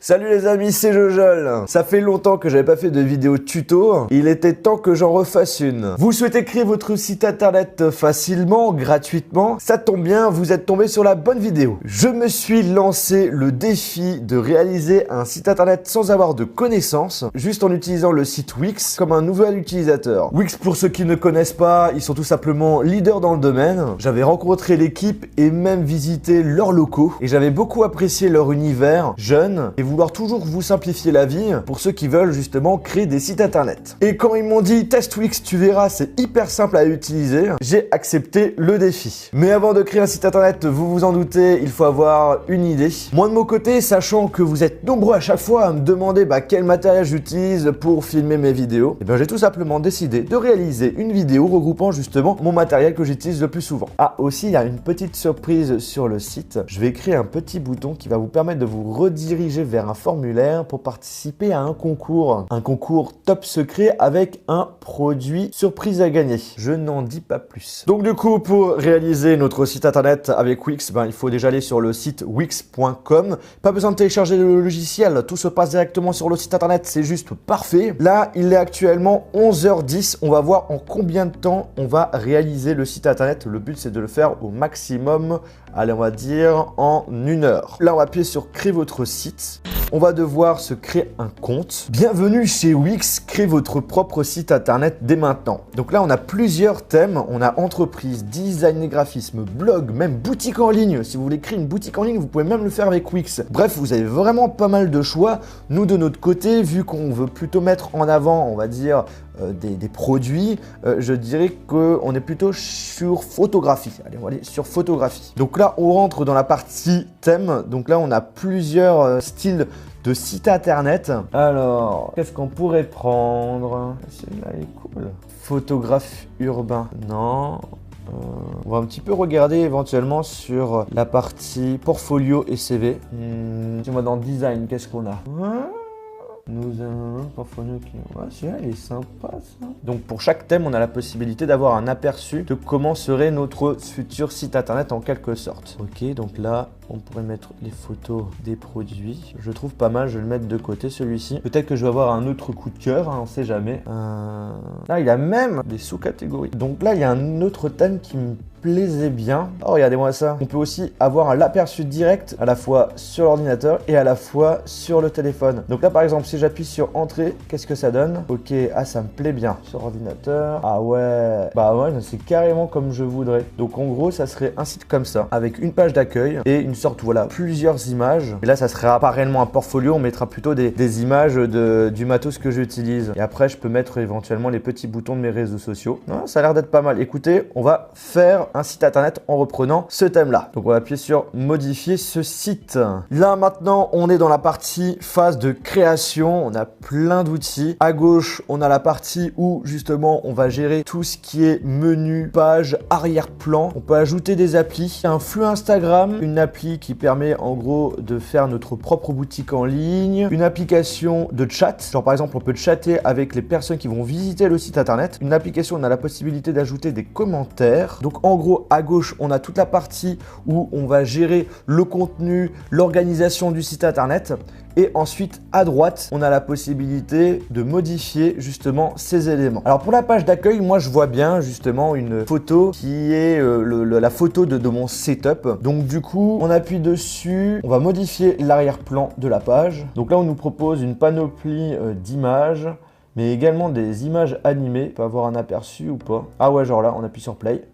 Salut les amis, c'est Jojol. Ça fait longtemps que j'avais pas fait de vidéo tuto. Il était temps que j'en refasse une. Vous souhaitez créer votre site internet facilement, gratuitement? Ça tombe bien, vous êtes tombé sur la bonne vidéo. Je me suis lancé le défi de réaliser un site internet sans avoir de connaissances, juste en utilisant le site Wix comme un nouvel utilisateur. Wix, pour ceux qui ne connaissent pas, ils sont tout simplement leaders dans le domaine. J'avais rencontré l'équipe et même visité leurs locaux et j'avais beaucoup apprécié leur univers jeune et vouloir toujours vous simplifier la vie pour ceux qui veulent justement créer des sites internet. Et quand ils m'ont dit teste Wix, tu verras, c'est hyper simple à utiliser, j'ai accepté le défi. Mais avant de créer un site internet, vous vous en doutez, il faut avoir une idée. Moi de mon côté, sachant que vous êtes nombreux à chaque fois à me demander quel matériel j'utilise pour filmer mes vidéos, et j'ai tout simplement décidé de réaliser une vidéo regroupant justement mon matériel que j'utilise le plus souvent. Ah, aussi, il y a une petite surprise sur le site. Je vais créer un petit bouton qui va vous permettre de vous rediriger vers un formulaire pour participer à un concours top secret avec un produit surprise à gagner. Je n'en dis pas plus. Donc du coup, pour réaliser notre site internet avec Wix, il faut déjà aller sur le site wix.com. Pas besoin de télécharger le logiciel, tout se passe directement sur le site internet, c'est juste parfait. Là, il est actuellement 11h10, on va voir en combien de temps on va réaliser le site internet. Le but, c'est de le faire au maximum, allez, on va dire en 1 heure. Là, on va appuyer sur créer votre site. On va devoir se créer un compte. Bienvenue chez Wix, créez votre propre site internet dès maintenant. Donc là, on a plusieurs thèmes. On a entreprise, design et graphisme, blog, même boutique en ligne. Si vous voulez créer une boutique en ligne, vous pouvez même le faire avec Wix. Bref, vous avez vraiment pas mal de choix. Nous, de notre côté, vu qu'on veut plutôt mettre en avant, on va dire, des produits, je dirais qu'on est plutôt sur photographie. Allez, on va aller sur photographie. Donc là, on rentre dans la partie thème. Donc là, on a plusieurs styles de site internet. Alors, qu'est-ce qu'on pourrait prendre? Celui-là est cool. Photographe urbain, non. On va un petit peu regarder éventuellement sur la partie portfolio et CV. Dis-moi dans design, qu'est-ce qu'on a? Nous avons un portfolio qui... Ouais, celui-là, il est sympa, ça. Donc, pour chaque thème, on a la possibilité d'avoir un aperçu de comment serait notre futur site internet en quelque sorte. Ok, donc là, on pourrait mettre les photos des produits. Je trouve pas mal, je vais le mettre de côté, celui-ci. Peut-être que je vais avoir un autre coup de cœur, on sait jamais. Là, il y a même des sous-catégories. Donc là, il y a un autre thème qui me plaisait bien. Oh, regardez-moi ça. On peut aussi avoir l'aperçu direct à la fois sur l'ordinateur et à la fois sur le téléphone. Donc là, par exemple, si j'appuie sur entrée, qu'est-ce que ça donne? Ok, ah, ça me plaît bien. Sur ordinateur. Ah ouais. Bah ouais, c'est carrément comme je voudrais. Donc en gros, ça serait un site comme ça, avec une page d'accueil et une sorte, voilà, plusieurs images. Et là, ça sera pas réellement un portfolio, on mettra plutôt des images du matos que j'utilise. Et après, je peux mettre éventuellement les petits boutons de mes réseaux sociaux. Non, ça a l'air d'être pas mal. Écoutez, on va faire un site internet en reprenant ce thème-là. Donc, on va appuyer sur modifier ce site. Là, maintenant, on est dans la partie phase de création. On a plein d'outils. À gauche, on a la partie où, justement, on va gérer tout ce qui est menu, page, arrière-plan. On peut ajouter des applis. Un flux Instagram, une appli qui permet, en gros, de faire notre propre boutique en ligne. Une application de chat. Genre, par exemple, on peut chatter avec les personnes qui vont visiter le site internet. Une application, on a la possibilité d'ajouter des commentaires. Donc, en gros, à gauche, on a toute la partie où on va gérer le contenu, l'organisation du site internet. Et ensuite, à droite, on a la possibilité de modifier justement ces éléments. Alors pour la page d'accueil, moi je vois bien justement une photo qui est la photo de mon setup. Donc du coup, on appuie dessus, on va modifier l'arrière-plan de la page. Donc là, on nous propose une panoplie d'images, mais également des images animées. On peut avoir un aperçu ou pas. Ah ouais, genre là, on appuie sur play.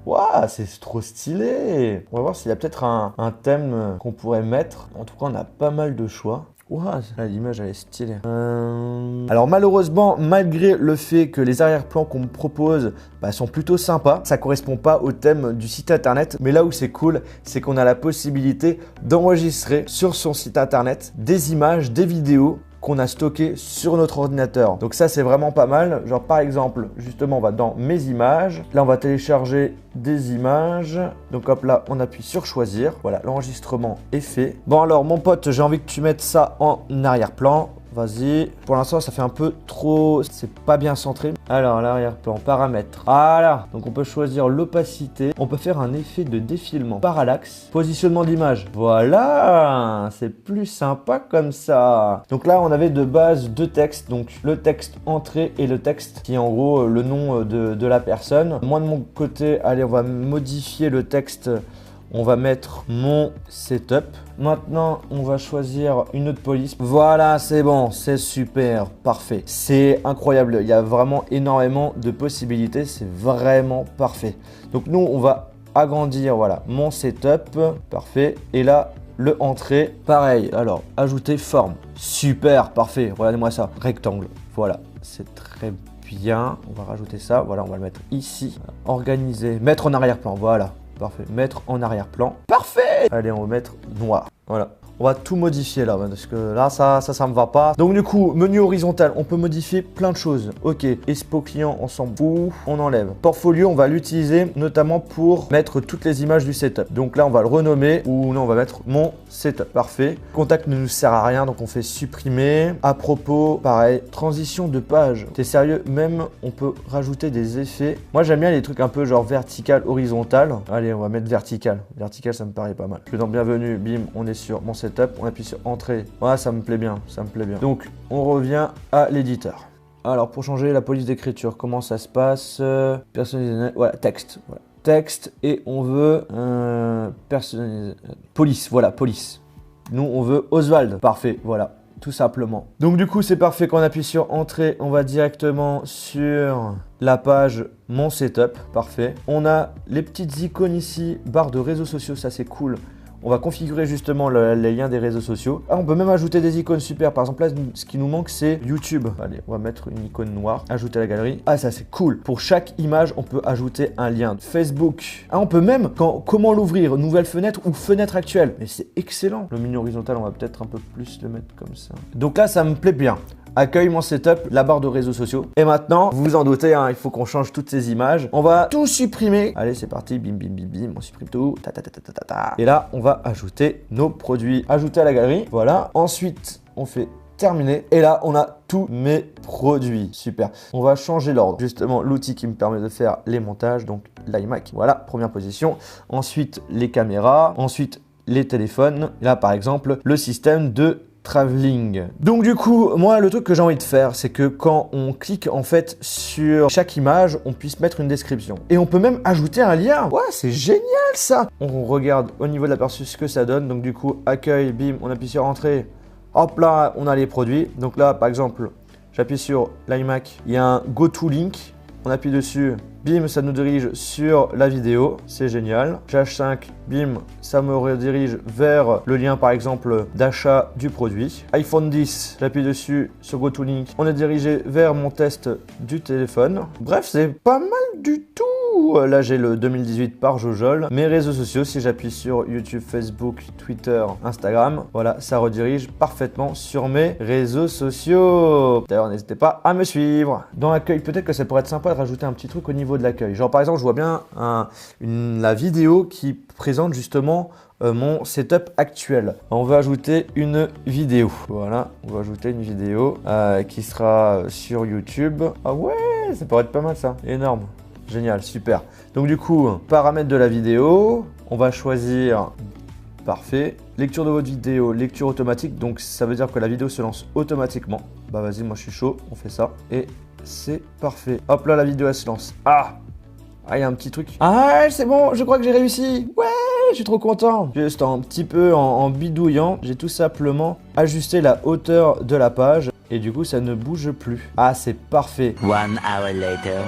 Waouh, c'est trop stylé! On va voir s'il y a peut-être un thème qu'on pourrait mettre. En tout cas, on a pas mal de choix. Waouh, l'image elle est stylée. Alors malheureusement, malgré le fait que les arrière-plans qu'on me propose sont plutôt sympas, ça correspond pas au thème du site internet. Mais là où c'est cool, c'est qu'on a la possibilité d'enregistrer sur son site internet des images, des vidéos qu'on a stocké sur notre ordinateur. Donc ça, c'est vraiment pas mal. Genre par exemple, justement, on va dans mes images. Là, on va télécharger des images. Donc hop là, on appuie sur choisir. Voilà, l'enregistrement est fait. Bon alors, mon pote, j'ai envie que tu mettes ça en arrière-plan. vas-y. Pour l'instant, ça fait un peu trop... C'est pas bien centré. Alors, l'arrière-plan, paramètres. Voilà. Donc, on peut choisir l'opacité. On peut faire un effet de défilement. Parallaxe. Positionnement d'image. Voilà. C'est plus sympa comme ça. Donc là, on avait de base deux textes. Donc, le texte entrée et le texte qui est en gros le nom de la personne. Moi, de mon côté, allez, on va modifier le texte. On va mettre mon setup. Maintenant, on va choisir une autre police. Voilà, c'est bon, c'est super, parfait. C'est incroyable, il y a vraiment énormément de possibilités, c'est vraiment parfait. Donc nous, on va agrandir, voilà, mon setup, parfait. Et là, le entrée, pareil. Alors, ajouter forme, super, parfait. Regardez-moi ça, rectangle, voilà, c'est très bien. On va rajouter ça, voilà, on va le mettre ici. Organiser, mettre en arrière-plan, voilà. Parfait. Mettre en arrière-plan. Parfait. Allez, on va mettre noir. Voilà. On va tout modifier là, parce que là, ça me va pas. Donc du coup, menu horizontal, on peut modifier plein de choses. Ok, Expo client, on s'en fout, on enlève. Portfolio, on va l'utiliser notamment pour mettre toutes les images du setup. Donc là, on va le renommer, ou non, on va mettre mon setup. Parfait. Contact ne nous sert à rien, donc on fait supprimer. À propos, pareil, transition de page. T'es sérieux? Même, on peut rajouter des effets. Moi, j'aime bien les trucs un peu genre vertical, horizontal. Allez, on va mettre vertical. Vertical, ça me paraît pas mal. Je suis dans bienvenue, bim, on est sur mon setup. On appuie sur entrée. Voilà, ça me plaît bien, ça me plaît bien. Donc, on revient à l'éditeur. Alors, pour changer la police d'écriture, comment ça se passe? Personnaliser, voilà, texte. Voilà. Texte, et on veut personnaliser. Police, voilà, police. Nous, on veut Oswald. Parfait, voilà. Tout simplement. Donc du coup, c'est parfait. Quand on appuie sur entrée, on va directement sur la page mon setup. Parfait. On a les petites icônes ici, barre de réseaux sociaux, ça c'est cool. On va configurer justement les liens des réseaux sociaux. Ah, on peut même ajouter des icônes super. Par exemple, là, ce qui nous manque, c'est YouTube. Allez, on va mettre une icône noire. Ajouter à la galerie. Ah, ça, c'est cool. Pour chaque image, on peut ajouter un lien. Facebook. Ah, on peut même, comment l'ouvrir? Nouvelle fenêtre ou fenêtre actuelle. Mais c'est excellent. Le menu horizontal, on va peut-être un peu plus le mettre comme ça. Donc là, ça me plaît bien. Accueil, mon setup, la barre de réseaux sociaux. Et maintenant, vous vous en doutez, hein, il faut qu'on change toutes ces images. On va tout supprimer. Allez, c'est parti. Bim, bim, bim, bim. On supprime tout. Ta, ta, ta, ta, ta, ta. Et là, on va ajouter nos produits. Ajouter à la galerie. Voilà. Ensuite, on fait terminer. Et là, on a tous mes produits. Super. On va changer l'ordre. Justement, l'outil qui me permet de faire les montages. Donc, l'iMac. Voilà, première position. Ensuite, les caméras. Ensuite, les téléphones. Là, par exemple, le système de travelling. Donc du coup, moi le truc que j'ai envie de faire, c'est que quand on clique en fait sur chaque image, on puisse mettre une description. Et on peut même ajouter un lien. Ouais, c'est génial ça. On regarde au niveau de l'aperçu ce que ça donne. Donc du coup, accueil, bim, on appuie sur entrée. Hop là, on a les produits. Donc là, par exemple, j'appuie sur l'iMac. Il y a un go to link. On appuie dessus. Bim, ça nous dirige sur la vidéo, c'est génial. H5, bim, ça me redirige vers le lien par exemple d'achat du produit. iPhone 10, j'appuie dessus sur GoToLink. On est dirigé vers mon test du téléphone. Bref, c'est pas mal du tout. Là, j'ai le 2018 par Jojol. Mes réseaux sociaux, si j'appuie sur YouTube, Facebook, Twitter, Instagram, voilà, ça redirige parfaitement sur mes réseaux sociaux. D'ailleurs, n'hésitez pas à me suivre. Dans l'accueil, peut-être que ça pourrait être sympa de rajouter un petit truc au niveau de l'accueil. Genre par exemple, je vois bien la vidéo qui présente justement mon setup actuel. On va ajouter une vidéo. Voilà, on va ajouter une vidéo qui sera sur YouTube. Ah ouais, ça pourrait être pas mal ça. Énorme. Génial, super. Donc du coup, paramètres de la vidéo, on va choisir, parfait. Lecture de votre vidéo, lecture automatique, donc ça veut dire que la vidéo se lance automatiquement. Bah vas-y, moi je suis chaud, on fait ça. Et c'est parfait. Hop là, la vidéo elle se lance. Ah, il y a un petit truc. Ah, c'est bon, je crois que j'ai réussi. Ouais, je suis trop content. Juste un petit peu en bidouillant, j'ai tout simplement ajusté la hauteur de la page. Et du coup, ça ne bouge plus. Ah, c'est parfait. 1 hour later.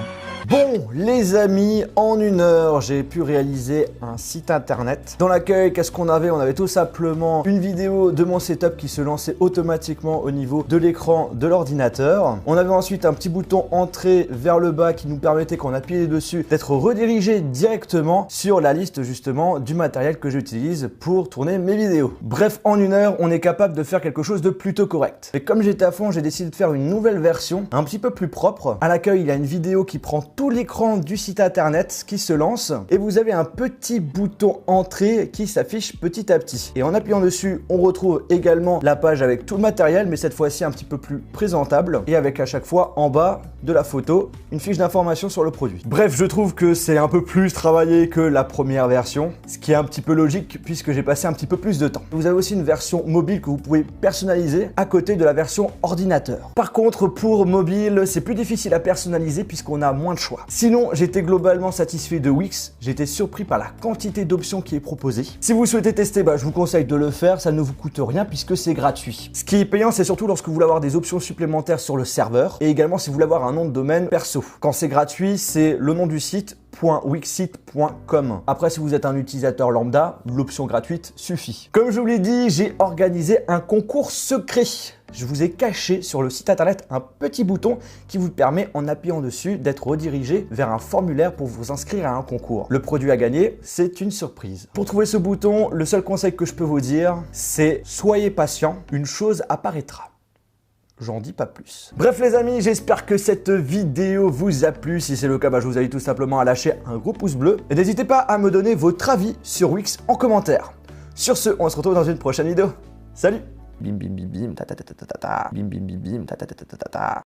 Bon, les amis, en 1 heure, j'ai pu réaliser un site internet. Dans l'accueil, qu'est-ce qu'on avait? On avait tout simplement une vidéo de mon setup qui se lançait automatiquement au niveau de l'écran de l'ordinateur. On avait ensuite un petit bouton entrée vers le bas qui nous permettait, quand on appuyait dessus, d'être redirigé directement sur la liste justement du matériel que j'utilise pour tourner mes vidéos. Bref, en 1 heure, on est capable de faire quelque chose de plutôt correct. Et comme j'étais à fond, j'ai décidé de faire une nouvelle version, un petit peu plus propre. À l'accueil, il y a une vidéo qui prend tout l'écran du site internet qui se lance et vous avez un petit bouton entrée qui s'affiche petit à petit. Et en appuyant dessus, on retrouve également la page avec tout le matériel, mais cette fois-ci un petit peu plus présentable et avec à chaque fois en bas de la photo une fiche d'information sur le produit. Bref, je trouve que c'est un peu plus travaillé que la première version, ce qui est un petit peu logique puisque j'ai passé un petit peu plus de temps. Vous avez aussi une version mobile que vous pouvez personnaliser à côté de la version ordinateur. Par contre, pour mobile, c'est plus difficile à personnaliser puisqu'on a moins de choix. Sinon, j'étais globalement satisfait de Wix. J'ai été surpris par la quantité d'options qui est proposée. Si vous souhaitez tester, je vous conseille de le faire. Ça ne vous coûte rien puisque c'est gratuit. Ce qui est payant, c'est surtout lorsque vous voulez avoir des options supplémentaires sur le serveur et également si vous voulez avoir un nom de domaine perso. Quand c'est gratuit, c'est le nom du site .wixsite.com. Après, si vous êtes un utilisateur lambda, l'option gratuite suffit. Comme je vous l'ai dit, j'ai organisé un concours secret. Je vous ai caché sur le site internet un petit bouton qui vous permet, en appuyant dessus, d'être redirigé vers un formulaire pour vous inscrire à un concours. Le produit à gagner, c'est une surprise. Pour trouver ce bouton, le seul conseil que je peux vous dire, c'est soyez patient, une chose apparaîtra. J'en dis pas plus. Bref les amis, j'espère que cette vidéo vous a plu. Si c'est le cas, je vous invite tout simplement à lâcher un gros pouce bleu. Et n'hésitez pas à me donner votre avis sur Wix en commentaire. Sur ce, on se retrouve dans une prochaine vidéo. Salut! Bim bim bim bim ta ta ta ta ta ta. Bim bim bim bim ta ta ta ta ta ta.